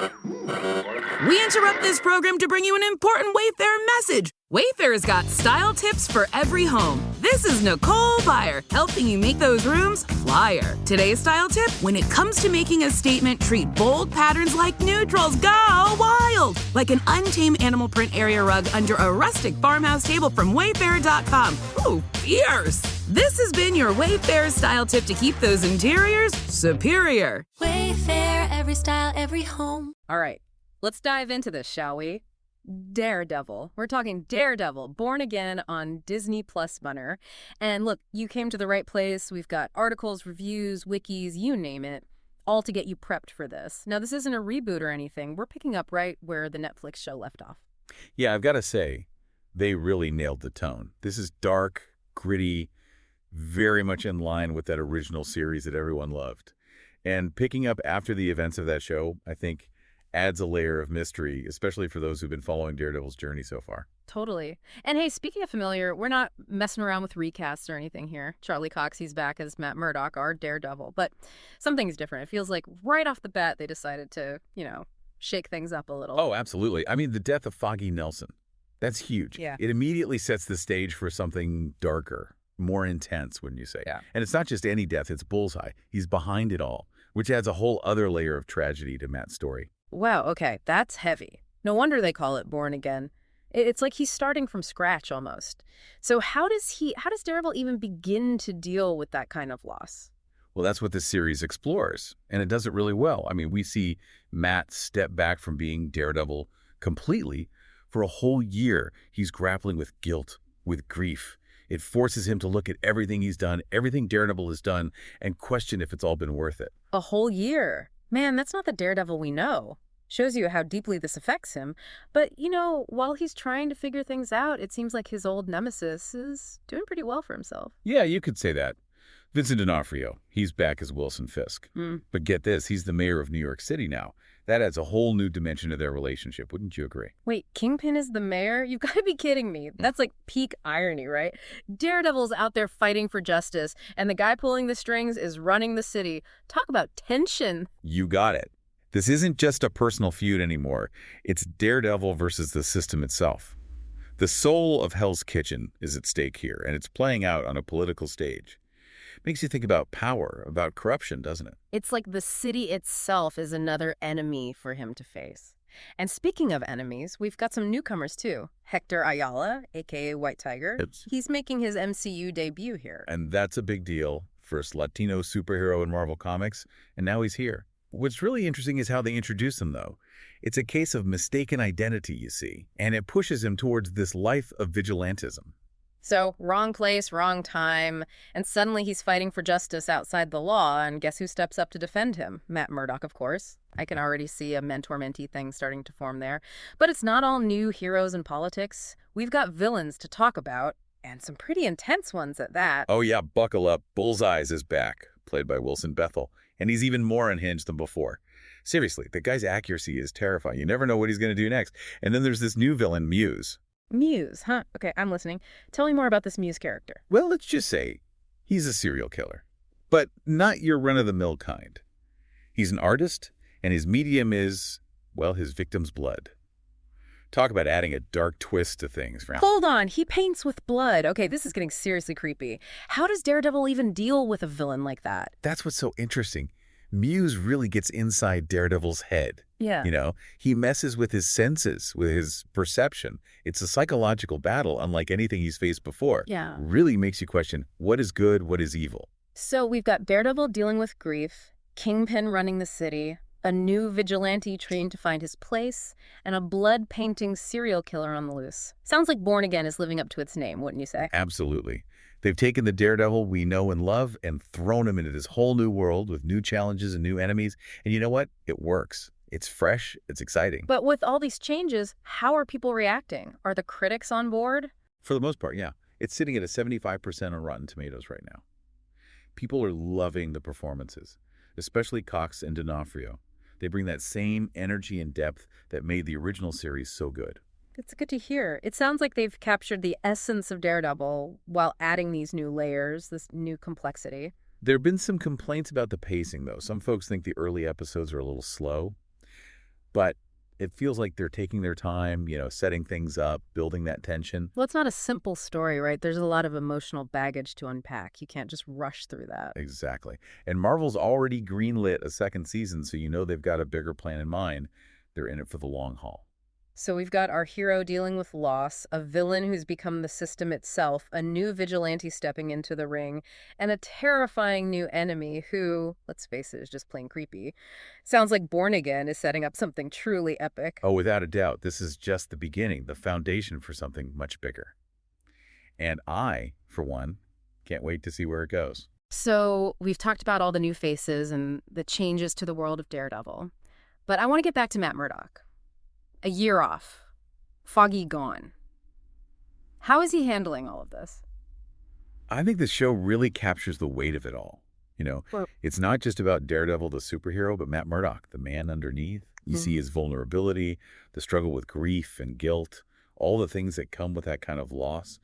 We interrupt this program to bring you an important Wayfair message. Wayfair's got style tips for every home. This is Nicole Byer, helping you make those rooms flyer. Today's style tip: when it comes to making a statement, treat bold patterns like neutrals. Go wild! Like an untamed animal print area rug under a rustic farmhouse table from Wayfair.com. Ooh, fierce! This has been your Wayfair style tip to keep those interiors superior. Wayfair, every style, every home. All right, let's dive into this, shall we? Daredevil. We're talking Daredevil, born again on Disney Plus Bunner. And look, you came to the right place. We've got articles, reviews, wikis, you name it, all to get you prepped for this. Now, this isn't a reboot or anything. We're picking up right where the Netflix show left off. Yeah, I've got to say, they really nailed the tone. This is dark, gritty, very much in line with that original series that everyone loved. And picking up after the events of that show, I think, adds a layer of mystery, especially for those who've been following Daredevil's journey so far. Totally. And hey, speaking of familiar, we're not messing around with recasts or anything here. Charlie Cox, he's back as Matt Murdock, our Daredevil. But something's different. It feels like right off the bat they decided to, shake things up a little. Oh, absolutely. I mean, the death of Foggy Nelson, that's huge. Yeah. It immediately sets the stage for something darker, more intense, wouldn't you say? Yeah. And it's not just any death, it's Bullseye. He's behind it all, which adds a whole other layer of tragedy to Matt's story. Wow, okay, that's heavy. No wonder they call it Born Again. It's like he's starting from scratch almost. So how does Daredevil even begin to deal with that kind of loss? Well, that's what this series explores, and it does it really well. I mean, we see Matt step back from being Daredevil completely. For a whole year, he's grappling with guilt, with grief. It forces him to look at everything he's done, everything Daredevil has done, and question if it's all been worth it. A whole year? Man, that's not the Daredevil we know. Shows you how deeply this affects him. But, while he's trying to figure things out, it seems like his old nemesis is doing pretty well for himself. Yeah, you could say that. Vincent D'Onofrio, he's back as Wilson Fisk. But get this, he's the mayor of New York City now. That adds a whole new dimension to their relationship, wouldn't you agree? Wait, Kingpin is the mayor? You've got to be kidding me. That's like peak irony, right? Daredevil's out there fighting for justice, and the guy pulling the strings is running the city. Talk about tension. You got it. This isn't just a personal feud anymore. It's Daredevil versus the system itself. The soul of Hell's Kitchen is at stake here, and it's playing out on a political stage. Makes you think about power, about corruption, doesn't it? It's like the city itself is another enemy for him to face. And speaking of enemies, we've got some newcomers too. Hector Ayala, a.k.a. White Tiger. He's making his MCU debut here. And that's a big deal. First Latino superhero in Marvel Comics, and now he's here. What's really interesting is how they introduce him, though. It's a case of mistaken identity, you see, and it pushes him towards this life of vigilantism. So, wrong place, wrong time, and suddenly he's fighting for justice outside the law, and guess who steps up to defend him? Matt Murdock, of course. I can already see a mentor-mentee thing starting to form there. But it's not all new heroes in politics. We've got villains to talk about, and some pretty intense ones at that. Oh yeah, buckle up. Bullseye is back, played by Wilson Bethel, and he's even more unhinged than before. Seriously, the guy's accuracy is terrifying. You never know what he's going to do next. And then there's this new villain, Muse. Muse, huh? Okay, I'm listening. Tell me more about this Muse character. Well, let's just say he's a serial killer, but not your run-of-the-mill kind. He's an artist, and his medium is, well, his victim's blood. Talk about adding a dark twist to things, Fran. Hold on, he paints with blood. Okay, this is getting seriously creepy. How does Daredevil even deal with a villain like that? That's what's so interesting. Muse really gets inside Daredevil's head. Yeah. He messes with his senses, with his perception. It's a psychological battle unlike anything he's faced before. Yeah. Really makes you question what is good, what is evil. So we've got Daredevil dealing with grief, Kingpin running the city, a new vigilante trained to find his place, and a blood-painting serial killer on the loose. Sounds like Born Again is living up to its name, wouldn't you say? Absolutely. They've taken the Daredevil we know and love and thrown him into this whole new world with new challenges and new enemies. And you know what? It works. It's fresh. It's exciting. But with all these changes, how are people reacting? Are the critics on board? For the most part, yeah. It's sitting at a 75% on Rotten Tomatoes right now. People are loving the performances, especially Cox and D'Onofrio. They bring that same energy and depth that made the original series so good. It's good to hear. It sounds like they've captured the essence of Daredevil while adding these new layers, this new complexity. There have been some complaints about the pacing, though. Some folks think the early episodes are a little slow. but it feels like they're taking their time, setting things up, building that tension. Well, it's not a simple story, right? There's a lot of emotional baggage to unpack. You can't just rush through that. Exactly. And Marvel's already greenlit a second season, so they've got a bigger plan in mind. They're in it for the long haul. So we've got our hero dealing with loss, a villain who's become the system itself, a new vigilante stepping into the ring, and a terrifying new enemy who, let's face it, is just plain creepy. Sounds like Born Again is setting up something truly epic. Oh, without a doubt, this is just the beginning, the foundation for something much bigger. And I, for one, can't wait to see where it goes. So we've talked about all the new faces and the changes to the world of Daredevil. But I want to get back to Matt Murdock. A year off. Foggy gone. How is he handling all of this? I think the show really captures the weight of it all. Well, It's not just about Daredevil, the superhero, but Matt Murdock, the man underneath. You see his vulnerability, the struggle with grief and guilt, all the things that come with that kind of loss.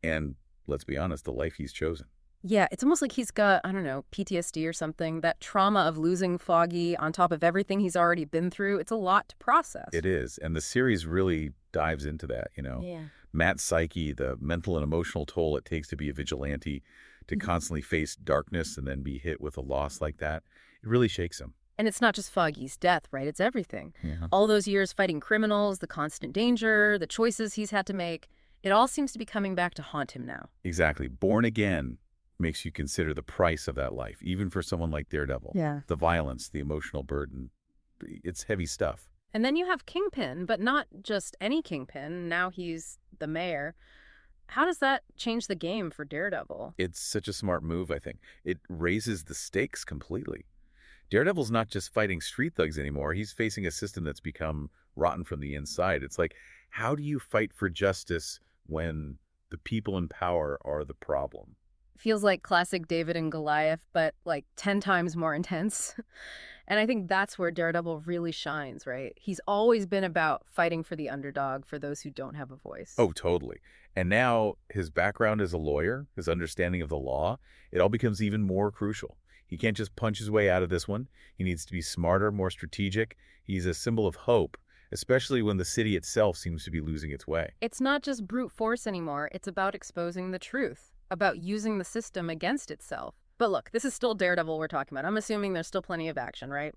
And let's be honest, the life he's chosen. yeah, it's almost like he's got, I don't know, PTSD or something. That trauma of losing Foggy on top of everything he's already been through. It's a lot to process. It is. And the series really dives into that, Yeah. Matt's psyche, the mental and emotional toll it takes to be a vigilante, to constantly face darkness and then be hit with a loss like that. It really shakes him. And it's not just Foggy's death, right? It's everything. Yeah. All those years fighting criminals, the constant danger, the choices he's had to make. It all seems to be coming back to haunt him now. Exactly. Born Again makes you consider the price of that life, even for someone like Daredevil. Yeah. The violence, the emotional burden. It's heavy stuff. And then you have Kingpin, but not just any Kingpin. Now he's the mayor. How does that change the game for Daredevil? It's such a smart move, I think. It raises the stakes completely. Daredevil's not just fighting street thugs anymore. He's facing a system that's become rotten from the inside. It's like, how do you fight for justice when the people in power are the problem? Feels like classic David and Goliath, but like 10 times more intense. And I think that's where Daredevil really shines, right? He's always been about fighting for the underdog, for those who don't have a voice. Oh, totally. And now his background as a lawyer, his understanding of the law, it all becomes even more crucial. He can't just punch his way out of this one. He needs to be smarter, more strategic. He's a symbol of hope, especially when the city itself seems to be losing its way. It's not just brute force anymore. It's about exposing the truth, about using the system against itself. But look, this is still Daredevil we're talking about. I'm assuming there's still plenty of action, right?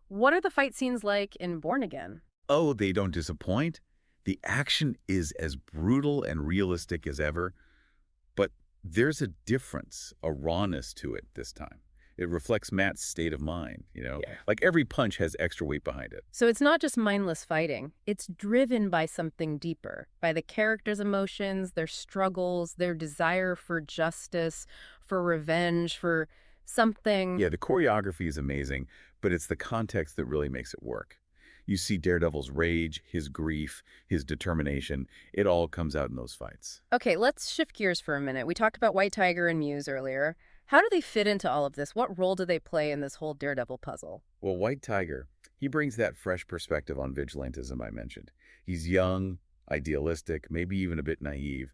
What are the fight scenes like in Born Again? Oh, they don't disappoint. The action is as brutal and realistic as ever, but there's a difference, a rawness to it this time. It reflects Matt's state of mind, Yeah. Like every punch has extra weight behind it. So it's not just mindless fighting. It's driven by something deeper, by the characters' emotions, their struggles, their desire for justice, for revenge, for something. Yeah, the choreography is amazing, but it's the context that really makes it work. You see Daredevil's rage, his grief, his determination. It all comes out in those fights. Okay, let's shift gears for a minute. We talked about White Tiger and Muse earlier. How do they fit into all of this? What role do they play in this whole Daredevil puzzle? Well, White Tiger, he brings that fresh perspective on vigilantism I mentioned. He's young, idealistic, maybe even a bit naive.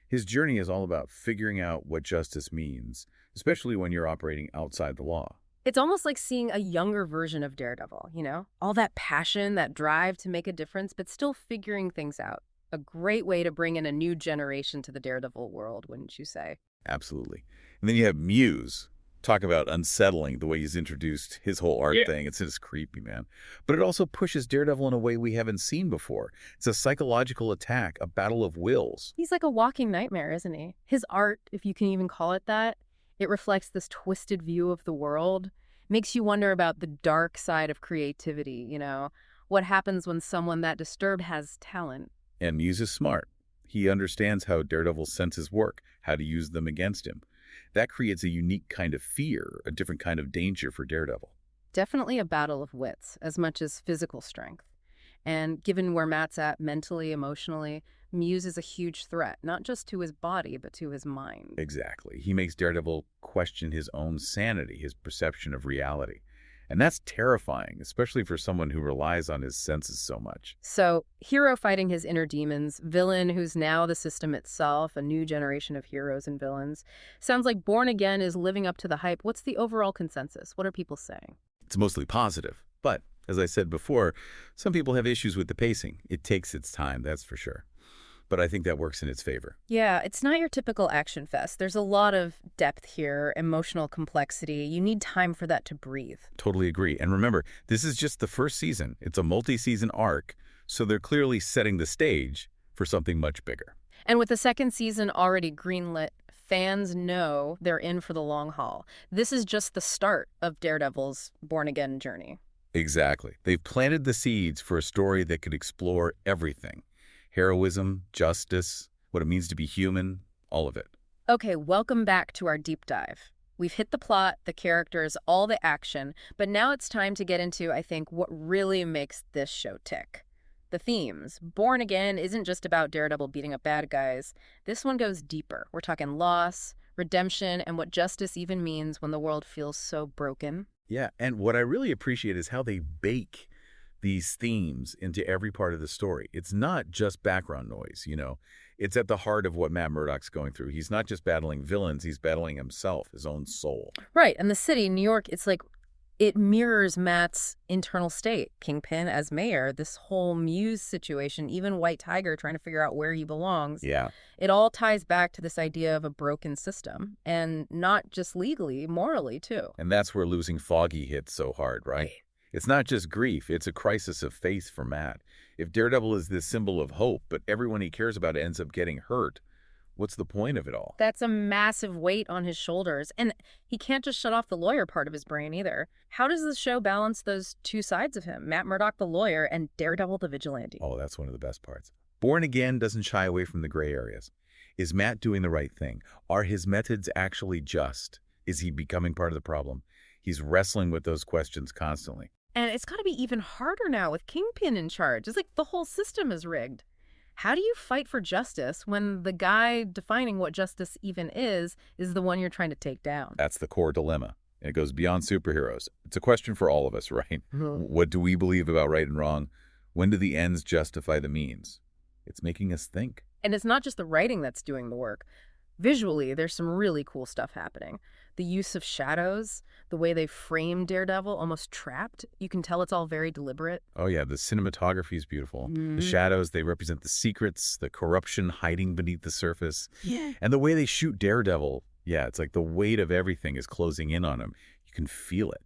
His journey is all about figuring out what justice means, especially when you're operating outside the law. It's almost like seeing a younger version of Daredevil, you know? All that passion, that drive to make a difference, but still figuring things out. A great way to bring in a new generation to the Daredevil world, wouldn't you say? Absolutely. And then you have Muse. Talk about unsettling, the way he's introduced his whole art thing. It's just creepy, man. But it also pushes Daredevil in a way we haven't seen before. It's a psychological attack, a battle of wills. He's like a walking nightmare, isn't he? His art, if you can even call it that, it reflects this twisted view of the world. Makes you wonder about the dark side of creativity, you know? What happens when someone that disturbed has talent? And Muse is smart. He understands how Daredevil's senses work, how to use them against him. That creates a unique kind of fear, a different kind of danger for Daredevil. Definitely a battle of wits, as much as physical strength. And given where Matt's at mentally, emotionally, Muse is a huge threat, not just to his body, but to his mind. Exactly. He makes Daredevil question his own sanity, his perception of reality. And that's terrifying, especially for someone who relies on his senses so much. So, hero fighting his inner demons, villain who's now the system itself, a new generation of heroes and villains. Sounds like Born Again is living up to the hype. What's the overall consensus? What are people saying? It's mostly positive, but As I said before, some people have issues with the pacing. It takes its time, that's for sure. But I think that works in its favor. Yeah, it's not your typical action fest. There's a lot of depth here, emotional complexity. You need time for that to breathe. Totally agree. And remember, this is just the first season. It's a multi-season arc, so they're clearly setting the stage for something much bigger. And with the second season already greenlit, fans know they're in for the long haul. This is just the start of Daredevil's born-again journey. Exactly. They've planted the seeds for a story that could explore everything. Heroism, justice, what it means to be human, all of it. Okay, welcome back to our deep dive. We've hit the plot, the characters, all the action, but now it's time to get into, I think, what really makes this show tick. The themes. Born Again isn't just about Daredevil beating up bad guys. This one goes deeper. We're talking loss, redemption, and what justice even means when the world feels so broken. Yeah, and what I really appreciate is how they bake these themes into every part of the story. It's not just background noise, It's at the heart of what Matt Murdock's going through. He's not just battling villains, he's battling himself, his own soul. Right, and the city, New York, it's like it mirrors Matt's internal state. Kingpin as mayor, this whole Muse situation, even White Tiger trying to figure out where he belongs. Yeah. It all ties back to this idea of a broken system, and not just legally, morally, too. And that's where losing Foggy hits so hard, right? It's not just grief, it's a crisis of faith for Matt. If Daredevil is this symbol of hope, but everyone he cares about ends up getting hurt, what's the point of it all? That's a massive weight on his shoulders, and he can't just shut off the lawyer part of his brain either. How does the show balance those two sides of him, Matt Murdock the lawyer and Daredevil the vigilante? Oh, that's one of the best parts. Born Again doesn't shy away from the gray areas. Is Matt doing the right thing? Are his methods actually just? Is he becoming part of the problem? He's wrestling with those questions constantly. And it's got to be even harder now with Kingpin in charge. It's like the whole system is rigged. How do you fight for justice when the guy defining what justice even is the one you're trying to take down? That's the core dilemma. And it goes beyond superheroes. It's a question for all of us, right? What do we believe about right and wrong? When do the ends justify the means? It's making us think. And it's not just the writing that's doing the work. Visually, there's some really cool stuff happening. The use of shadows, the way they frame Daredevil, almost trapped. You can tell it's all very deliberate. Oh, yeah. The cinematography is beautiful. The shadows, they represent the secrets, the corruption hiding beneath the surface. Yeah. And the way they shoot Daredevil, yeah, it's like the weight of everything is closing in on him. You can feel it.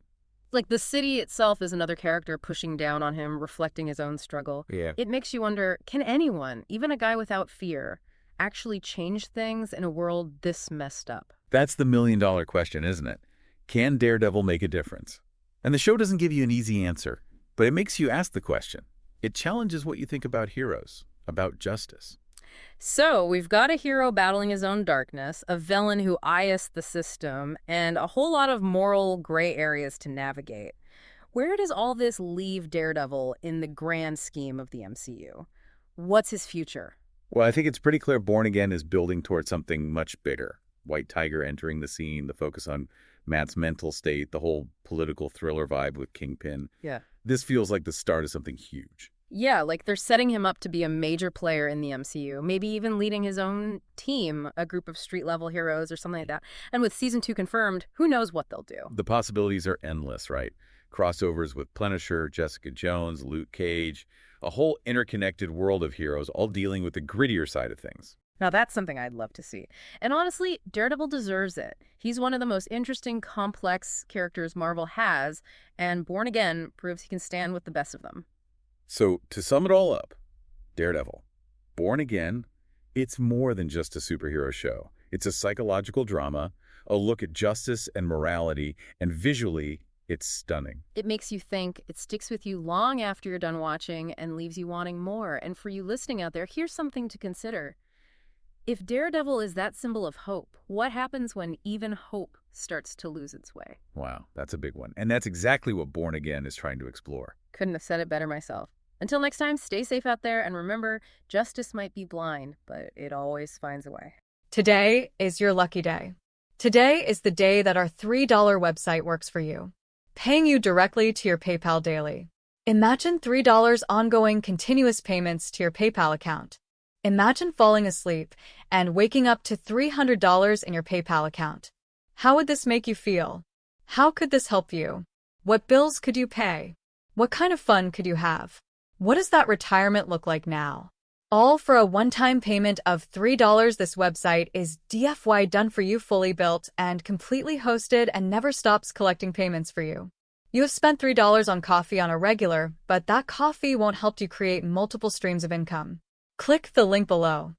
Like the city itself is another character pushing down on him, reflecting his own struggle. Yeah. It makes you wonder, can anyone, even a guy without fear, actually change things in a world this messed up? That's the million-dollar question, isn't it? Can Daredevil make a difference? And the show doesn't give you an easy answer, but it makes you ask the question. It challenges what you think about heroes, about justice. So we've got a hero battling his own darkness, a villain who eyes the system, and a whole lot of moral gray areas to navigate. Where does all this leave Daredevil in the grand scheme of the MCU? What's his future? Well, I think it's pretty clear Born Again is building towards something much bigger. White Tiger entering the scene, the focus on Matt's mental state, the whole political thriller vibe with Kingpin. Yeah. This feels like the start of something huge. Yeah, like they're setting him up to be a major player in the MCU, maybe even leading his own team, a group of street-level heroes or something like that. And with Season 2 confirmed, who knows what they'll do? The possibilities are endless, right? Crossovers with Punisher, Jessica Jones, Luke Cage, a whole interconnected world of heroes all dealing with the grittier side of things. Now that's something I'd love to see. And honestly, Daredevil deserves it. He's one of the most interesting, complex characters Marvel has, and Born Again proves he can stand with the best of them. So, to sum it all up, Daredevil, Born Again, it's more than just a superhero show. It's a psychological drama, a look at justice and morality, and visually, it's stunning. It makes you think, it sticks with you long after you're done watching, and leaves you wanting more. And for you listening out there, here's something to consider. If Daredevil is that symbol of hope, what happens when even hope starts to lose its way? Wow, that's a big one. And that's exactly what Born Again is trying to explore. Couldn't have said it better myself. Until next time, stay safe out there, and remember, justice might be blind, but it always finds a way. Today is your lucky day. Today is the day that our $3 website works for you, paying you directly to your PayPal daily. Imagine $3 ongoing continuous payments to your PayPal account. Imagine falling asleep and waking up to $300 in your PayPal account. How would this make you feel? How could this help you? What bills could you pay? What kind of fun could you have? What does that retirement look like now? All for a one-time payment of $3. This website is DFY done for you, fully built and completely hosted, and never stops collecting payments for you. You have spent $3 on coffee on a regular, but that coffee won't help you create multiple streams of income. Click the link below.